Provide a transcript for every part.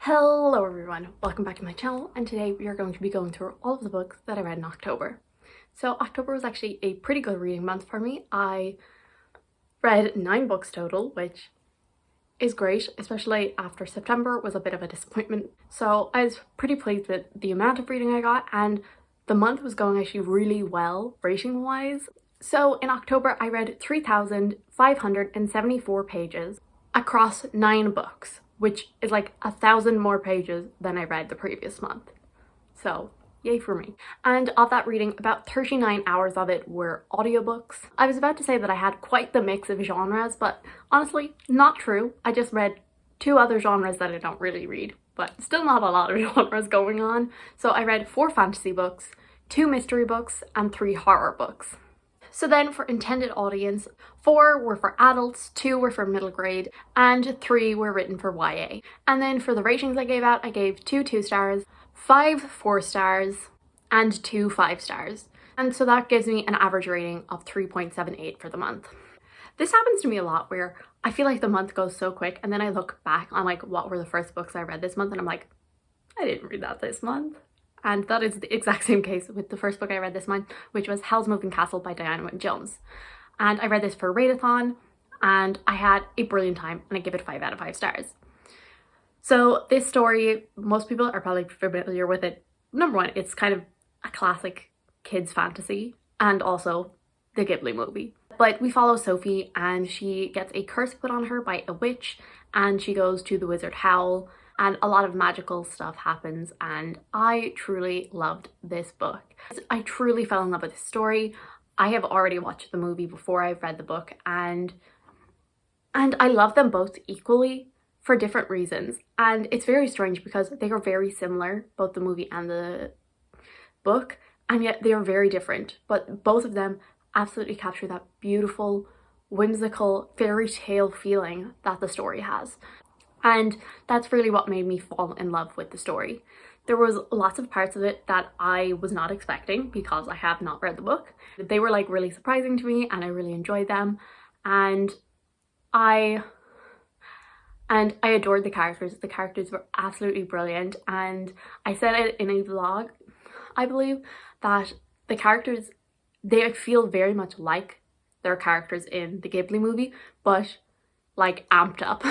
Hello everyone, welcome back to my channel, and today we are going to be going through all of the books that I read in October. So October was actually a pretty good reading month for me. I read 9 books total, which is great, especially after September was a bit of a disappointment. So I was pretty pleased with the amount of reading I got, and the month was going actually really well rating wise. So in October I read 3,574 pages across 9 books, which is like 1,000 more pages than I read the previous month. So yay for me. And of that reading, about 39 hours of it were audiobooks. I was about to say that I had quite the mix of genres, but honestly, not true. I just read 2 other genres that I don't really read, but still not a lot of genres going on. So I read 4 fantasy books, 2 mystery books, and 3 horror books. So then for intended audience, 4 were for adults, 2 were for middle grade, and 3 were written for YA. And then for the ratings I gave out, I gave 2 2 stars, 5 4 stars, and 2 5 stars. And so that gives me an average rating of 3.78 for the month. This happens to me a lot where I feel like the month goes so quick, and then I look back on like what were the first books I read this month, and I'm like, I didn't read that this month. And that is the exact same case with the first book I read this month, which was Howl's Moving Castle by Diana Wynne-Jones. And I read this for a readathon, and I had a brilliant time, and I give it 5 out of 5 stars. So this story, most people are probably familiar with it. Number one, it's kind of a classic kids fantasy, and also the Ghibli movie. But we follow Sophie, and she gets a curse put on her by a witch, and she goes to the wizard Howl, and a lot of magical stuff happens, and I truly loved this book. I truly fell in love with this story. I have already watched the movie before I've read the book, and I love them both equally for different reasons. And it's very strange because they are very similar, both the movie and the book, and yet they are very different. But both of them absolutely capture that beautiful, whimsical, fairy tale feeling that the story has. And that's really what made me fall in love with the story. There was lots of parts of it that I was not expecting because I have not read the book. They were like really surprising to me, and I really enjoyed them. And I adored the characters. The characters were absolutely brilliant. And I said it in a vlog, I believe, that the characters, they feel very much like their characters in the Ghibli movie, but like amped up.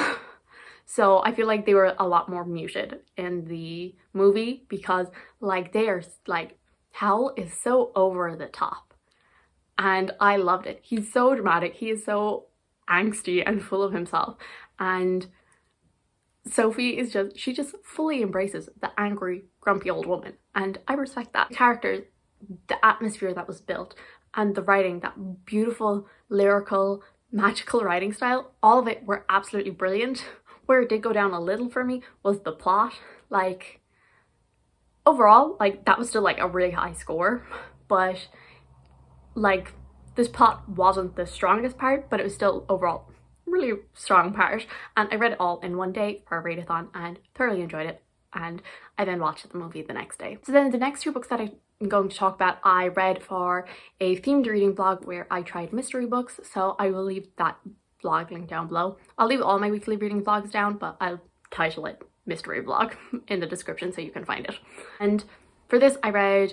So I feel like they were a lot more muted in the movie because like they are like, Howl is so over the top, and I loved it. He's so dramatic, he is so angsty and full of himself, and Sophie is just, she just fully embraces the angry, grumpy old woman, and I respect that. The characters, the atmosphere that was built, and the writing, that beautiful, lyrical, magical writing style, all of it were absolutely brilliant. Where it did go down a little for me was the plot. Like, overall, like, that was still like a really high score, but like this plot wasn't the strongest part, but it was still overall really strong part. And I read it all in one day for a readathon and thoroughly enjoyed it, and I then watched the movie the next day. So then the next 2 books that I'm going to talk about, I read for a themed reading vlog where I tried mystery books, so I will leave that vlog link down below. I'll leave all my weekly reading vlogs down, but I'll title it mystery vlog in the description so you can find it. And for this I read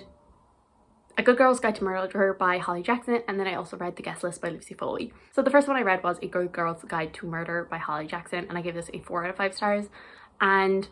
A Good Girl's Guide to Murder by Holly Jackson, and then I also read The Guest List by Lucy Foley. So the first one I read was A Good Girl's Guide to Murder by Holly Jackson, and I gave this a 4 out of 5 stars. And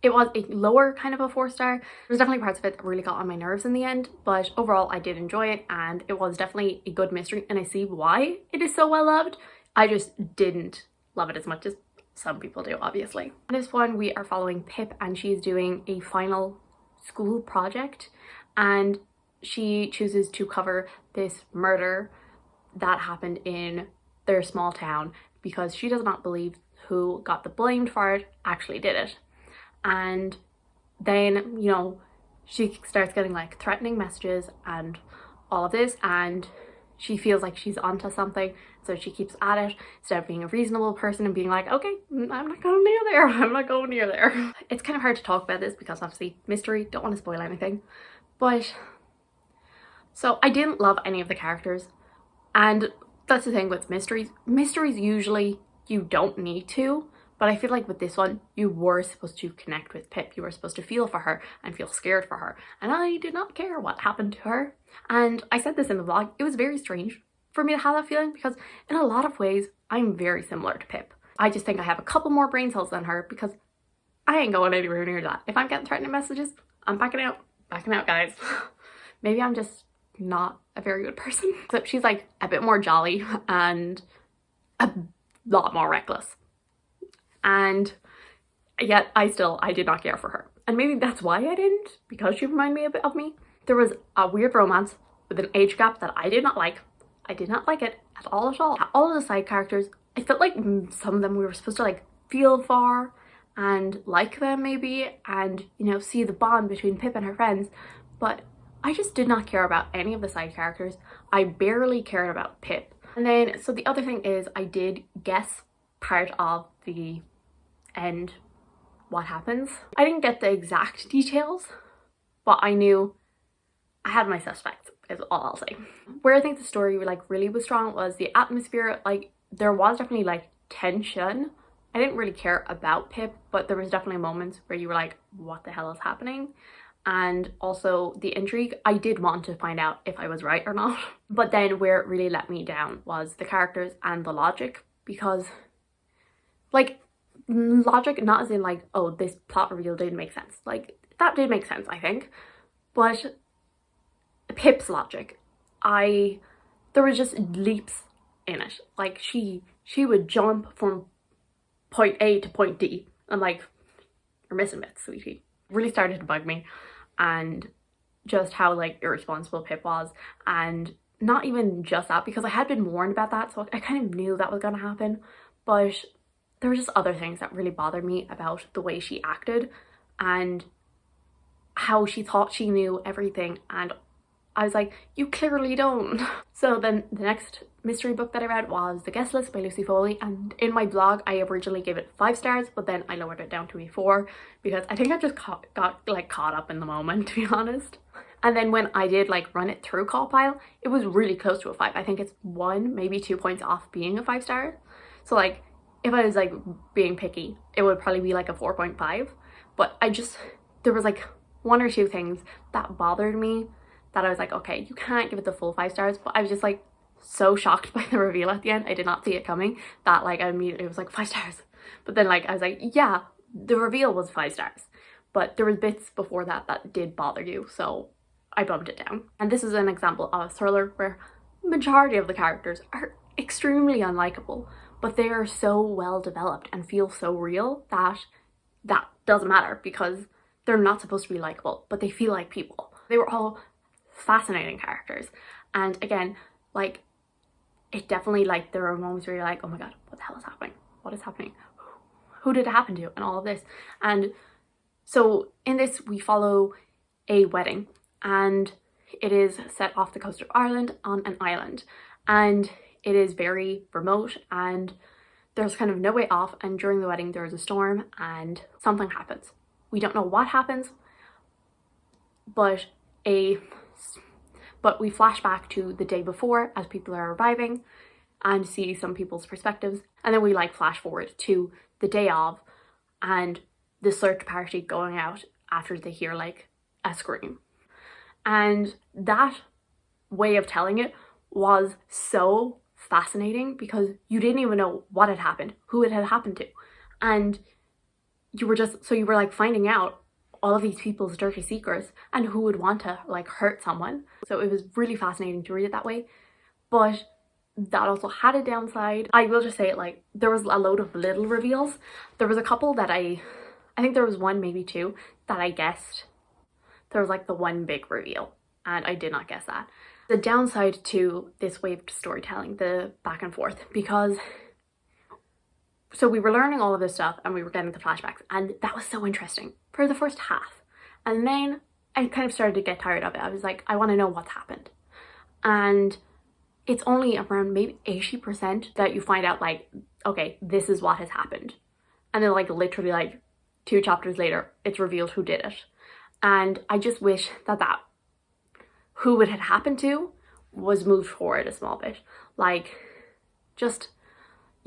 it was a lower kind of a 4 star. There's definitely parts of it that really got on my nerves in the end, but overall I did enjoy it, and it was definitely a good mystery, and I see why it is so well loved. I just didn't love it as much as some people do, obviously. In this one we are following Pip, and she's doing a final school project, and she chooses to cover this murder that happened in their small town because she does not believe who got the blame for it actually did it. And then, you know, she starts getting like threatening messages and all of this, and she feels like she's onto something, so she keeps at it instead of being a reasonable person and being like, okay, I'm not going near there, I'm not going near there. It's kind of hard to talk about this because obviously mystery, don't want to spoil anything, but so I didn't love any of the characters, and that's the thing with mysteries. Mysteries usually you don't need to, But I feel like with this one, you were supposed to connect with Pip. You were supposed to feel for her and feel scared for her. And I did not care what happened to her. And I said this in the vlog, it was very strange for me to have that feeling because in a lot of ways, I'm very similar to Pip. I just think I have a couple more brain cells than her because I ain't going anywhere near that. If I'm getting threatening messages, I'm backing out. Backing out, guys. Maybe I'm just not a very good person. So she's like a bit more jolly and a lot more reckless. And yet I did not care for her. And maybe that's why I didn't, because she reminded me a bit of me. There was a weird romance with an age gap that I did not like. I did not like it at all at all. All of the side characters, I felt like some of them we were supposed to like feel for and like them maybe, and you know, see the bond between Pip and her friends, but I just did not care about any of the side characters. I barely cared about Pip. And then, so the other thing is I did guess part of the end what happens. I didn't get the exact details, but I knew I had my suspects is all I'll say. Where I think the story like really was strong was the atmosphere. Like there was definitely like tension. I didn't really care about Pip, but there was definitely moments where you were like, what the hell is happening? And also the intrigue, I did want to find out if I was right or not. But then where it really let me down was the characters and the logic, because like logic, not as in like, oh, this plot reveal didn't make sense. Like that did make sense, I think. But Pip's logic, there was just leaps in it. Like she would jump from point A to point D. I'm like, you're missing bits, sweetie. It really started to bug me, and just how like irresponsible Pip was, and not even just that, because I had been warned about that, so I kind of knew that was gonna happen, but there were just other things that really bothered me about the way she acted and how she thought she knew everything, and I was like, you clearly don't. So then the next mystery book that I read was The Guest List by Lucy Foley, and in my blog I originally gave it 5 stars, but then I lowered it down to a 4 because I think I just got like caught up in the moment, to be honest. And then when I did like run it through CAWPILE, it was really close to a 5. I think it's 1, maybe 2 points off being a 5 star. So like if I was like being picky, it would probably be like a 4.5. But there was like 1 or 2 things that bothered me that I was like, okay, you can't give it the full 5 stars. But I was just like so shocked by the reveal at the end. I did not see it coming, that like I immediately was like 5 stars. But then like I was like, yeah, the reveal was 5 stars. But there was bits before that that did bother you, so I bumped it down. And this is an example of a thriller where majority of the characters are extremely unlikable, but they are so well developed and feel so real that that doesn't matter, because they're not supposed to be likable, but they feel like people. They were all fascinating characters. And again, like it definitely, like there are moments where you're like, oh my god, what the hell is happening? What is happening? Who did it happen to? And all of this. And so in this we follow a wedding, and it is set off the coast of Ireland on an island, and it is very remote and there's kind of no way off, and during the wedding there is a storm and something happens. We don't know what happens, but we flash back to the day before as people are arriving and see some people's perspectives, and then we like flash forward to the day of and the search party going out after they hear like a scream. And that way of telling it was so fascinating because you didn't even know what had happened, who it had happened to, and you were like finding out all of these people's dirty secrets and who would want to like hurt someone. So it was really fascinating to read it that way, but that also had a downside. I will just say it, like there was a load of little reveals. There was a couple that I think there was 1, maybe 2 that I guessed. There was like the one big reveal and I did not guess that. The downside to this way of storytelling, the back and forth, because so we were learning all of this stuff and we were getting the flashbacks, and that was so interesting for the first half. And then I kind of started to get tired of it. I was like, I want to know what's happened. And it's only around maybe 80% that you find out like, okay, this is what has happened. And then like literally like 2 chapters later, it's revealed who did it. And I just wish that who it had happened to was moved forward a small bit. Like just,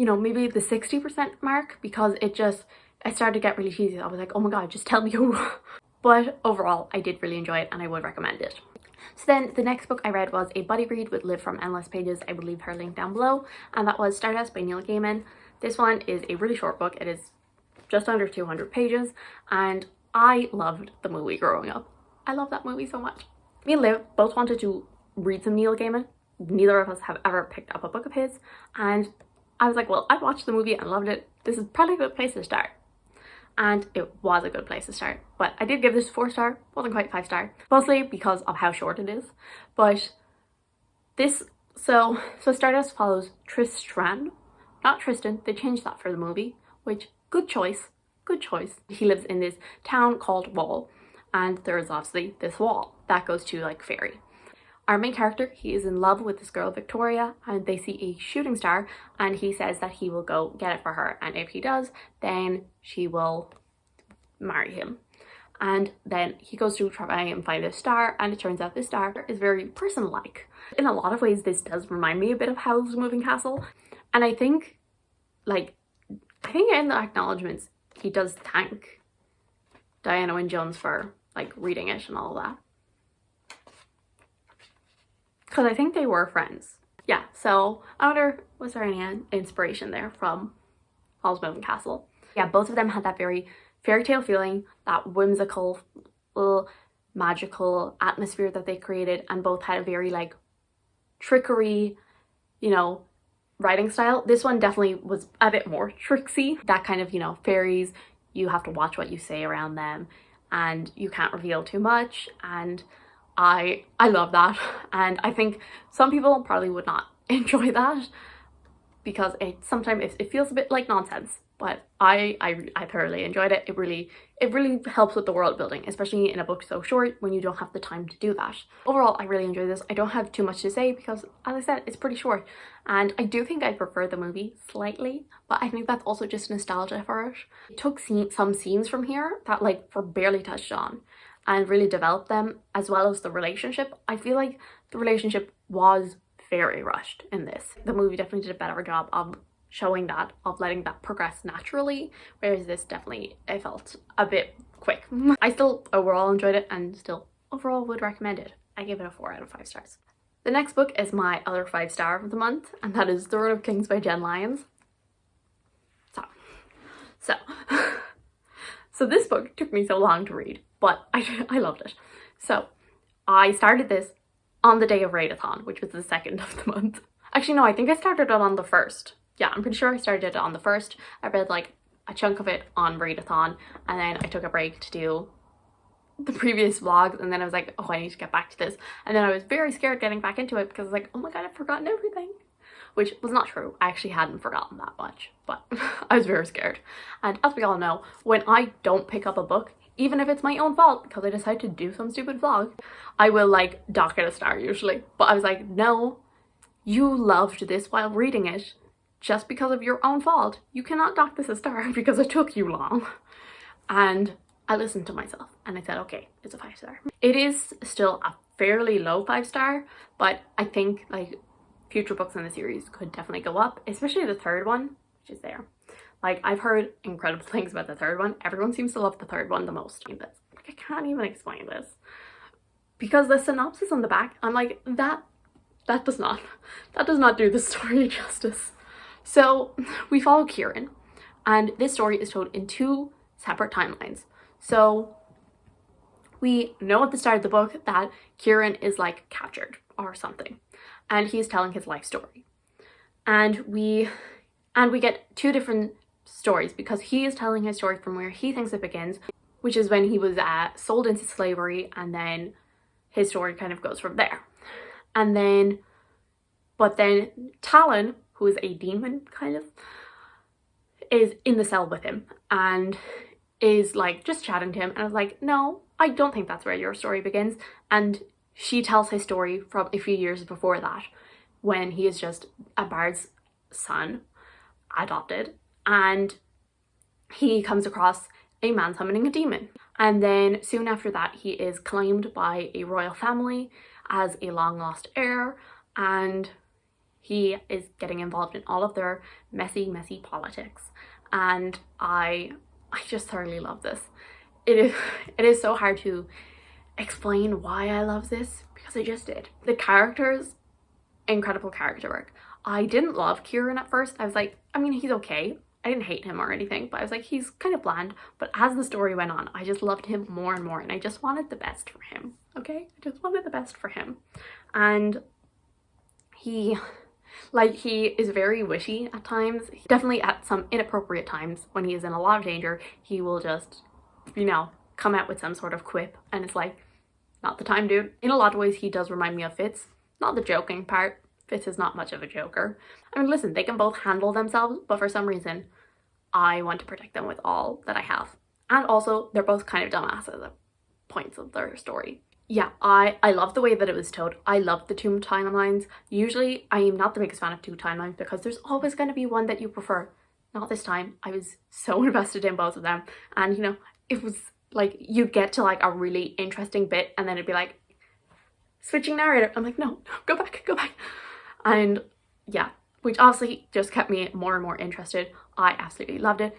you know, maybe the 60% mark, because it started to get really cheesy. I was like, oh my god, just tell me who. But overall, I did really enjoy it and I would recommend it. So then the next book I read was a buddy read with Liv from Endless Pages. I will leave her link down below, and that was Stardust by Neil Gaiman. This one is a really short book. It is just under 200 pages, and I loved the movie growing up. I love that movie so much. Me and Liv both wanted to read some Neil Gaiman. Neither of us have ever picked up a book of his, and I was like, well, I watched the movie and loved it. This is probably a good place to start. And it was a good place to start. But I did give this 4-star, wasn't quite 5-star, mostly because of how short it is. But this, so Stardust follows Tristran, not Tristan. They changed that for the movie, which, good choice, good choice. He lives in this town called Howl, and there is obviously this wall that goes to like fairy. Our main character, he is in love with this girl Victoria, and they see a shooting star, and he says that he will go get it for her, and if he does, then she will marry him. And then he goes to try and find this star, and it turns out this star is very person-like. In a lot of ways, this does remind me a bit of Howl's Moving Castle, and I think in the acknowledgements he does thank Diana Wynne Jones for like reading it and all that, because I think they were friends. Yeah, so I wonder, was there any inspiration there from Howl's Moving Castle? Yeah, both of them had that very fairy tale feeling, that whimsical, little magical atmosphere that they created, and both had a very like trickery, you know, writing style. This one definitely was a bit more tricksy. That kind of, you know, fairies, you have to watch what you say around them and you can't reveal too much, and I love that. And I think some people probably would not enjoy that because sometimes it feels a bit like nonsense, but I thoroughly enjoyed it. It really helps with the world building, especially in a book so short when you don't have the time to do that. Overall, I really enjoyed this. I don't have too much to say because, as I said, it's pretty short, and I do think I prefer the movie slightly, but I think that's also just nostalgia for it. It took some scenes from here that like were barely touched on and really developed them, as well as the relationship. I feel like the relationship was very rushed in this. The movie definitely did a better job of showing that, of letting that progress naturally, whereas this definitely, it felt a bit quick. I still overall enjoyed it and still overall would recommend it. I gave it a 4 out of 5 stars. The next book is my other 5-star of the month, and that is Throne of Kings by Jen Lyons. So this book took me so long to read, but I loved it. So I started this on the day of Readathon, which was the 2nd of the month. Actually, no, I think I started it on the 1st. Yeah, I'm pretty sure I started it on the 1st. I read like a chunk of it on Readathon, and then I took a break to do the previous vlogs, and then I was like, oh, I need to get back to this. And then I was very scared getting back into it because I was like, oh my god, I've forgotten everything. Which was not true. I actually hadn't forgotten that much, but I was very scared. And as we all know, when I don't pick up a book, even if it's my own fault because I decide to do some stupid vlog, I will like dock it a star usually. But I was like, no, you loved this while reading it. Just because of your own fault, you cannot dock this a star because it took you long. And I listened to myself and I said, okay, it's a 5-star. It is still a fairly low 5-star, but I think like future books in the series could definitely go up, especially the 3rd one, which is there. Like, I've heard incredible things about the 3rd one. Everyone seems to love the 3rd one the most. Like, I can't even explain this. Because the synopsis on the back, I'm like, that does not do the story justice. So we follow Kieran, and this story is told in 2 separate timelines. So we know at the start of the book that Kieran is like captured or something, and he's telling his life story. And we get 2 different stories because he is telling his story from where he thinks it begins, which is when he was sold into slavery, and then his story kind of goes from there. And then, but then Talon, who is a demon kind of, is in the cell with him and is like just chatting to him, and I was like, no, I don't think that's where your story begins. And she tells his story from a few years before that, when he is just a bard's son, adopted, and he comes across a man summoning a demon. And then soon after that, he is claimed by a royal family as a long lost heir, and he is getting involved in all of their messy politics, and I just thoroughly love this. It is so hard to explain why I love this, because I just did. The characters, incredible character work. I didn't love Kieran at first. I was like, I mean, he's okay. I didn't hate him or anything, but I was like, he's kind of bland. But as the story went on, I just loved him more and more, and I just wanted the best for him, okay? I just wanted the best for him. And he is very wishy at times. Definitely at some inappropriate times when he is in a lot of danger, he will just, you know, come out with some sort of quip, and it's like, not the time, dude. In a lot of ways, he does remind me of Fitz. Not the joking part. Fitz is not much of a joker. I mean, listen, they can both handle themselves, but for some reason, I want to protect them with all that I have. And also, they're both kind of dumbasses at points of their story. Yeah, I love the way that it was told. I love the two timelines. Usually, I am not the biggest fan of two timelines because there's always going to be one that you prefer. Not this time. I was so invested in both of them. And, you know, it was like, you'd get to like a really interesting bit and then it'd be like, switching narrator. I'm like, no, go back. And yeah, which obviously just kept me more and more interested. I absolutely loved it.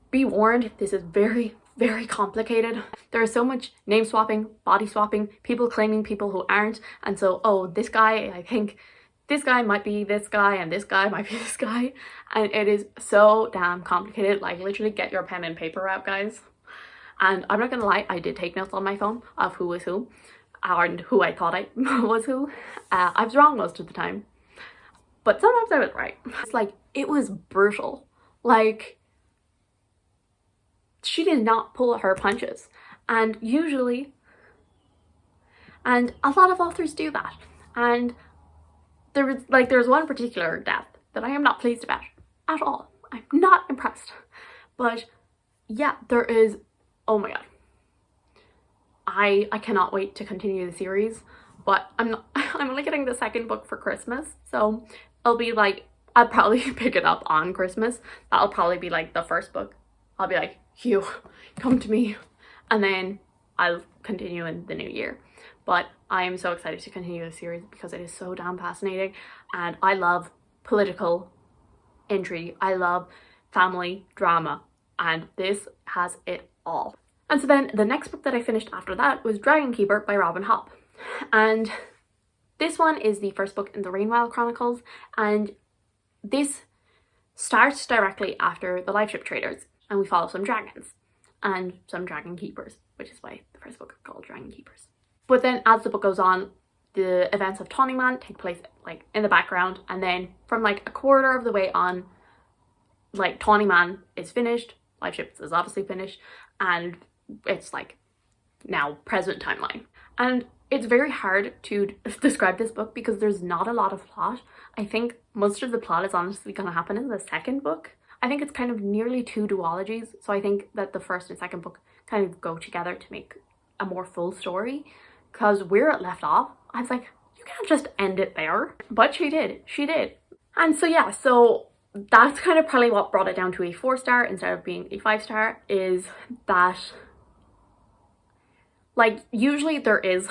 Be warned, this is very, very complicated. There is so much name swapping, body swapping, people claiming people who aren't. And so, oh, this guy, I think this guy might be this guy and this guy might be this guy. And it is so damn complicated. Like, literally get your pen and paper out, guys. And I'm not gonna lie, I did take notes on my phone of who was who. And who I thought I was who. I was wrong most of the time, but sometimes I was right. It's like, it was brutal. Like, she did not pull her punches, and usually, and a lot of authors do that. And there's one particular death that I am not pleased about at all. I'm not impressed. But yeah, there is, oh my god. I cannot wait to continue the series, but I'm only getting the second book for Christmas, so it'll be like, I'll probably pick it up on Christmas. That'll probably be like the first book. I'll be like, Hugh, come to me, and then I'll continue in the new year. But I am so excited to continue the series because it is so damn fascinating, and I love political intrigue. I love family drama, and this has it all. And so then the next book that I finished after that was Dragon Keeper by Robin Hobb. And this one is the first book in the Rainwell Chronicles, and this starts directly after the Life Ship Traders, and we follow some dragons and some dragon keepers, which is why the first book is called Dragon Keepers. But then as the book goes on, the events of Tawnyman take place like in the background, and then from like a quarter of the way on, like Tawnyman is finished, Life Ships is obviously finished, and it's like now present timeline. And it's very hard to describe this book because there's not a lot of plot. I think most of the plot is honestly going to happen in the second book. I think it's kind of nearly two duologies, so I think that the first and second book kind of go together to make a more full story. Because where it left off, I was like, you can't just end it there. But she did. And so yeah, so that's kind of probably what brought it down to a 4-star instead of being a 5-star, is that like usually there is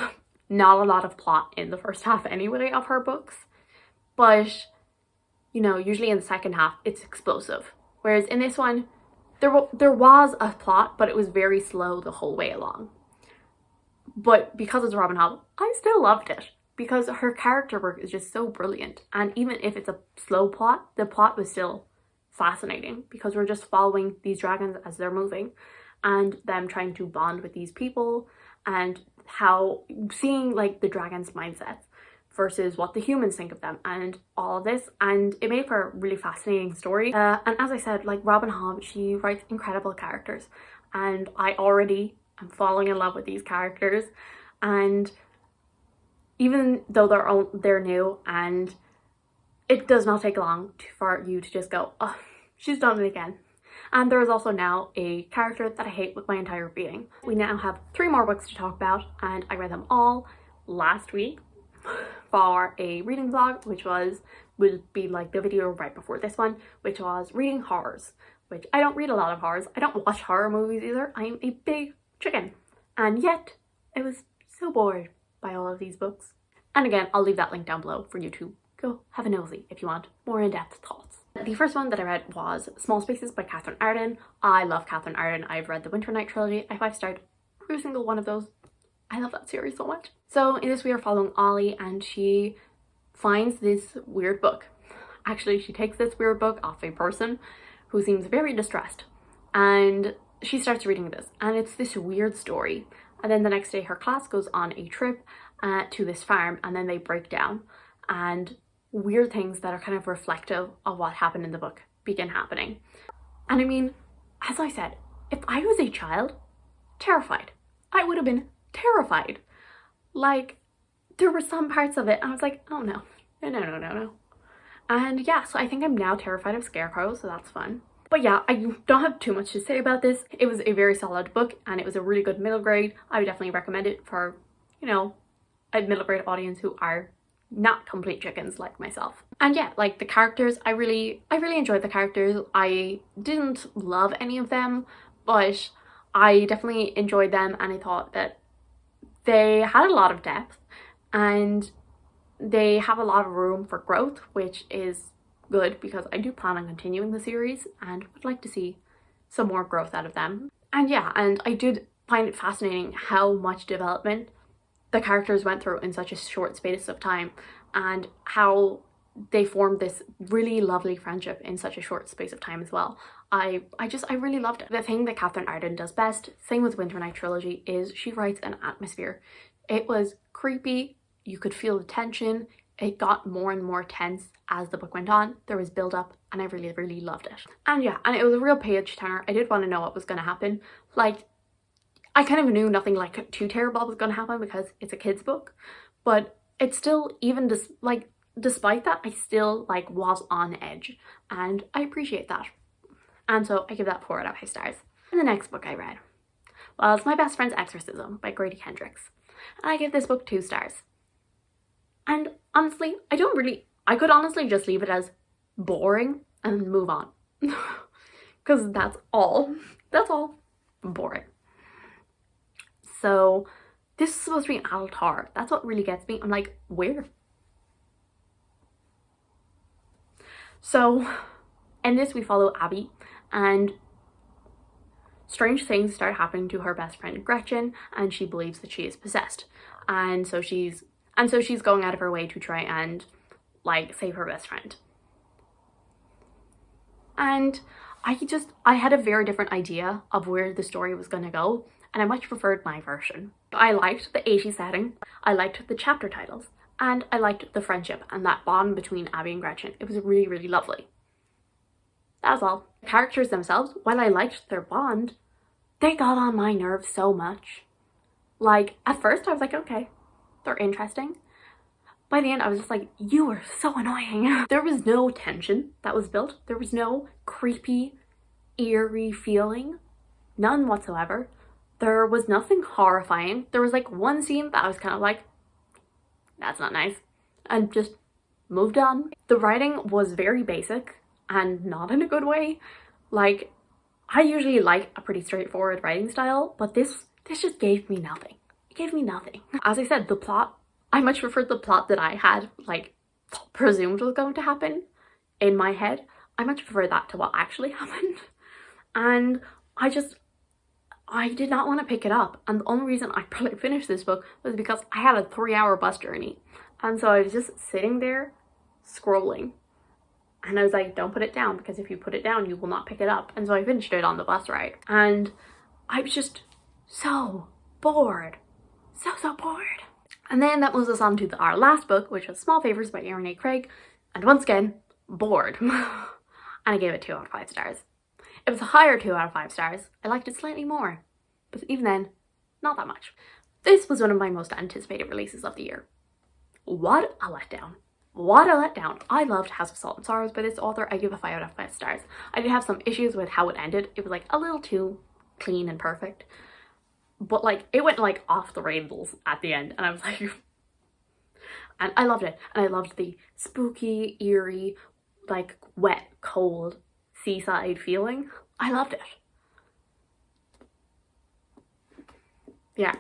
not a lot of plot in the first half anyway of her books, but you know, usually in the second half it's explosive. Whereas in this one, there was a plot, but it was very slow the whole way along. But because it's Robin Hobb, I still loved it because her character work is just so brilliant. And even if it's a slow plot, the plot was still fascinating because we're just following these dragons as they're moving and them trying to bond with these people, and how seeing like the dragons' mindsets versus what the humans think of them and all of this, and it made for a really fascinating story. And as I said, like Robin Hobb, she writes incredible characters, and I already am falling in love with these characters. And even though they're new, and it does not take long for you to just go, oh, she's done it again. And there is also now a character that I hate with my entire being. We now have 3 more books to talk about, and I read them all last week for a reading vlog, which will be like the video right before this one, which was reading horrors, which I don't read a lot of horrors. I don't watch horror movies either. I am a big chicken. And yet, I was so bored by all of these books. And again, I'll leave that link down below for you to go have a nosy if you want more in-depth thoughts. The first one that I read was Small Spaces by Catherine Arden. I love Catherine Arden. I've read the Winter Night trilogy. I 5-starred every single one of those. I love that series so much. So in this we are following Ollie, and she finds this weird book. Actually, she takes this weird book off a person who seems very distressed, and she starts reading this, and it's this weird story. And then the next day her class goes on a trip to this farm, and then they break down, and weird things that are kind of reflective of what happened in the book begin happening. And I mean, as I said, if I was a child, terrified. I would have been terrified. Like, there were some parts of it I was like, oh no, no. And yeah, so I think I'm now terrified of scarecrows, so that's fun. But yeah, I don't have too much to say about this. It was a very solid book, and it was a really good middle grade. I would definitely recommend it for, you know, a middle grade audience who are not complete chickens like myself. And yeah, like the characters, I really enjoyed the characters. I didn't love any of them, but I definitely enjoyed them, and I thought that they had a lot of depth and they have a lot of room for growth, which is good because I do plan on continuing the series and would like to see some more growth out of them. And yeah, and I did find it fascinating how much development the characters went through in such a short space of time, and how they formed this really lovely friendship in such a short space of time as well. I really loved it. The thing that Catherine Arden does best, same with Winter Night trilogy, is she writes an atmosphere. It was creepy, you could feel the tension, it got more and more tense as the book went on. There was build up, and I really loved it. And yeah, and it was a real page turner. I did want to know what was going to happen. Like, I kind of knew nothing like too terrible was going to happen because it's a kid's book, but it's still, even despite that, I still like was on edge, and I appreciate that. And so I give that 4 out of 5 stars. And the next book I read, well, it's My Best Friend's Exorcism by Grady Hendrix, and I give this book 2 stars. And honestly, I could honestly just leave it as boring and move on. Because that's all boring. So this is supposed to be an adult horror. That's what really gets me. I'm like, where? So in this we follow Abby, and strange things start happening to her best friend Gretchen, and she believes that she is possessed. And so she's going out of her way to try and like save her best friend. And I had a very different idea of where the story was going to go, and I much preferred my version. I liked the 80s setting, I liked the chapter titles, and I liked the friendship and that bond between Abby and Gretchen. It was really lovely. That was all. The characters themselves, while I liked their bond, they got on my nerves so much. Like, at first I was like, okay, they're interesting. By the end I was just like, you are so annoying. There was no tension that was built. There was no creepy, eerie feeling. None whatsoever. There was nothing horrifying. There was like one scene that I was kind of like, that's not nice, and just moved on. The writing was very basic, and not in a good way. Like, I usually like a pretty straightforward writing style, but this just gave me nothing. It gave me nothing. As I said, the plot, I much preferred the plot that I had like presumed was going to happen in my head. I much prefer that to what actually happened. And I did not want to pick it up, and the only reason I probably finished this book was because I had a 3-hour bus journey, and so I was just sitting there scrolling, and I was like, don't put it down, because if you put it down you will not pick it up. And so I finished it on the bus ride, and I was just so bored, so bored. And then that moves us on to our last book, which was Small Favours by Erin A. Craig, and once again, bored. And I gave it 2 out of 5 stars. It was a higher 2 out of 5 stars. I liked it slightly more, but even then, not that much. This was one of my most anticipated releases of the year. What a letdown. What a letdown. I loved House of Salt and Sorrows by this author. I give a 5 out of 5 stars. I did have some issues with how it ended. It was like a little too clean and perfect, but like it went like off the rails at the end, and I was like, and I loved it. And I loved the spooky, eerie, like wet, cold seaside feeling. I loved it. Yeah.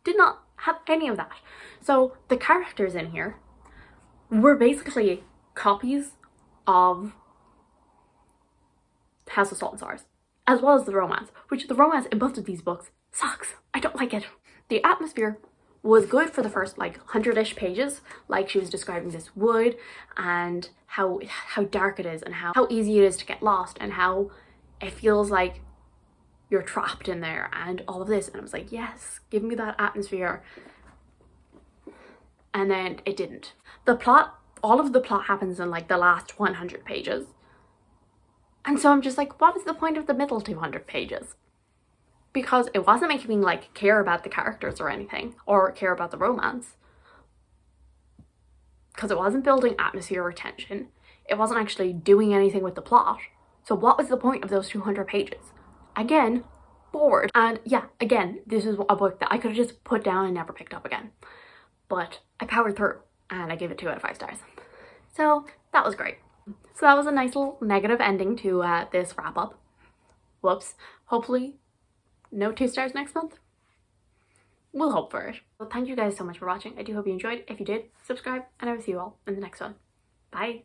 Did not have any of that. So the characters in here were basically copies of House of Salt and Stars, as well as the romance, which the romance in both of these books sucks. I don't like it. The atmosphere was good for the first like 100-ish pages, like she was describing this wood and how dark it is and how easy it is to get lost and how it feels like you're trapped in there and all of this. And I was like, yes, give me that atmosphere. And then it didn't. The plot, all of the plot happens in like the last 100 pages. And so I'm just like, what is the point of the middle 200 pages? Because it wasn't making me like care about the characters or anything, or care about the romance. Because it wasn't building atmosphere or tension. It wasn't actually doing anything with the plot. So what was the point of those 200 pages? Again, bored. And yeah, again, this is a book that I could have just put down and never picked up again. But I powered through and I gave it 2 out of 5 stars. So that was great. So that was a nice little negative ending to this wrap up. Whoops. Hopefully no 2 stars next month. We'll hope for it. Well, thank you guys so much for watching. I do hope you enjoyed. If you did, subscribe and I will see you all in the next one. Bye.